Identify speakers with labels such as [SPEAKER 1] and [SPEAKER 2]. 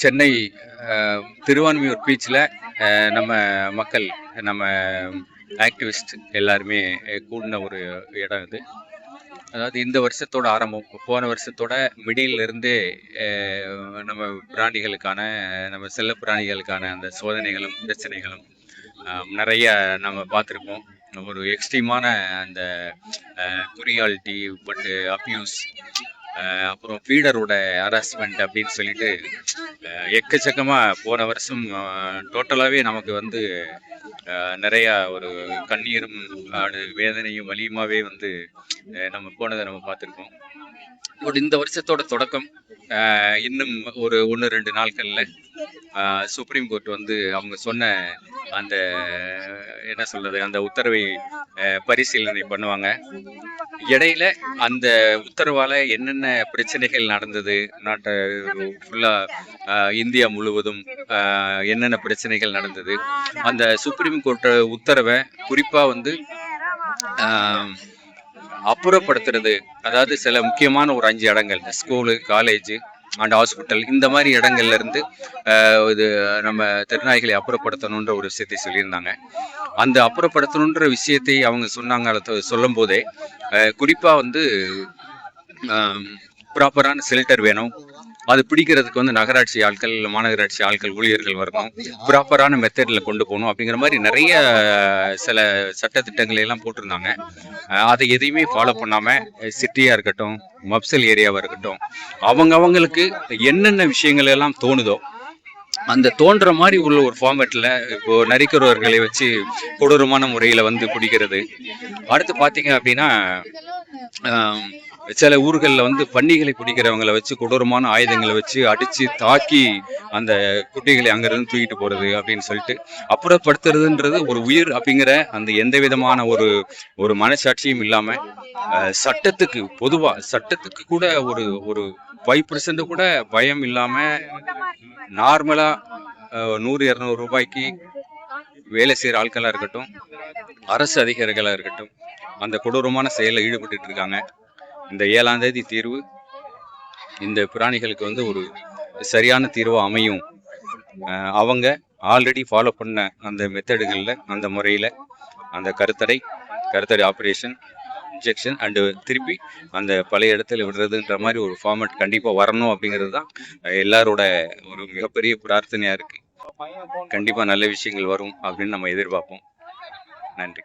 [SPEAKER 1] சென்னை திருவான்மியூர் பீச்சில் நம்ம மக்கள் நம்ம ஆக்டிவிஸ்ட் எல்லாருமே கூடின ஒரு இடம் இது. அதாவது இந்த வருஷத்தோட ஆரம்பம், போன வருஷத்தோட மிடில் இருந்தே நம்ம பிராணிகளுக்கான நம்ம செல்ல பிராணிகளுக்கான அந்த சோதனைகளும் பிரச்சனைகளும் நிறைய நம்ம பார்த்துருப்போம். ஒரு எக்ஸ்ட்ரீமான அந்த குரியாலிட்டி பட் அப்யூஸ், அப்புறம் ஃபீடரோட ஹராஸ்மெண்ட் அப்படின்னு சொல்லிட்டு எக்கச்சக்கமாக போன வருஷம் டோட்டலாகவே நமக்கு வந்து நிறையா ஒரு கண்ணீரும் வேதனையும் வலியுமாவே வந்து நம்ம போனதை நம்ம பார்த்துருக்கோம். இந்த வருஷத்தோட தொடக்கம் இன்னும் ஒரு 1-2 நாட்களில் சுப்ரீம் கோர்ட் வந்து அவங்க சொன்ன அந்த என்ன சொல்றது அந்த உத்தரவை பரிசீலனை பண்ணுவாங்க. இடையில அந்த உத்தரவால என்னென்ன பிரச்சனைகள் நடந்தது, நாட்டை ஃபுல்லா இந்தியா முழுவதும் என்னென்ன பிரச்சனைகள் நடந்தது, அந்த சுப்ரீம் கோர்ட் உத்தரவை குறிப்பா வந்து அப்புறப்படுத்துறது, அதாவது சில முக்கியமான ஒரு 5 இடங்கள், ஸ்கூலு, காலேஜ் அண்ட் ஹாஸ்பிட்டல், இந்த மாதிரி இடங்கள்ல இருந்து இது நம்ம திருநாய்களை அப்புறப்படுத்தணுன்ற ஒரு விஷயத்தை சொல்லியிருந்தாங்க. அந்த அப்புறப்படுத்தணுன்ற விஷயத்தை அவங்க சொன்னாங்க. சொல்லும் போதே குறிப்பா வந்து ப்ராப்பரான ஷெல்டர் வேணும், அது பிடிக்கிறதுக்கு வந்து நகராட்சி ஆட்கள், மாநகராட்சி ஆட்கள், ஊழியர்கள் வரணும், ப்ராப்பரான மெத்தடில் கொண்டு போகணும் அப்படிங்கிற மாதிரி நிறைய சில சட்டத்திட்டங்களை எல்லாம் போட்டிருந்தாங்க. அதை எதையுமே ஃபாலோ பண்ணாமல் சிட்டியாக இருக்கட்டும், மப்சல் ஏரியாவாக இருக்கட்டும், அவங்களுக்கு என்னென்ன விஷயங்கள் எல்லாம் தோணுதோ அந்த தோன்ற மாதிரி உள்ள ஒரு ஃபார்மேட்டில் இப்போ நரிக்கிறவர்களை வச்சு கொடூரமான முறையில் வந்து பிடிக்கிறது. அடுத்து பார்த்தீங்க அப்படின்னா சில ஊர்களில் வந்து பன்னிகளை பிடிக்கிறவங்களை வச்சு கொடூரமான ஆயுதங்களை வச்சு அடித்து தாக்கி அந்த குட்டிகளை அங்கேருந்து தூக்கிட்டு போகிறது அப்படின்னு சொல்லிட்டு அப்புறப்படுத்துறதுன்றது ஒரு உயிர் அப்படிங்கிற அந்த எந்த விதமான ஒரு மனசாட்சியும் இல்லாமல் சட்டத்துக்கு பொதுவாக சட்டத்துக்கு கூட ஒரு 5% கூட பயம் இல்லாமல் நார்மலாக 100-200 ரூபாய்க்கு வேலை செய்கிற ஆட்களாக இருக்கட்டும், அரசு அதிகாரிகளாக இருக்கட்டும், அந்த கொடூரமான செயலில் ஈடுபட்டு இருக்காங்க. இந்த 7ஆம் தேதி தீர்வு இந்த பிராணிகளுக்கு வந்து ஒரு சரியான தீர்வாக அமையும். அவங்க ஆல்ரெடி ஃபாலோ பண்ண அந்த மெத்தடுகளில், அந்த முறையில் அந்த கருத்தடை ஆப்ரேஷன், இன்ஜெக்ஷன் அண்டு திருப்பி அந்த பழைய இடத்துல விடுறதுன்ற மாதிரி ஒரு ஃபார்மேட் கண்டிப்பாக வரணும் அப்படிங்கிறது தான் எல்லாரோட ஒரு மிகப்பெரிய பிரார்த்தனையாக இருக்குது. கண்டிப்பாக நல்ல விஷயங்கள் வரும் அப்படின்னு நம்ம எதிர்பார்ப்போம். நன்றி.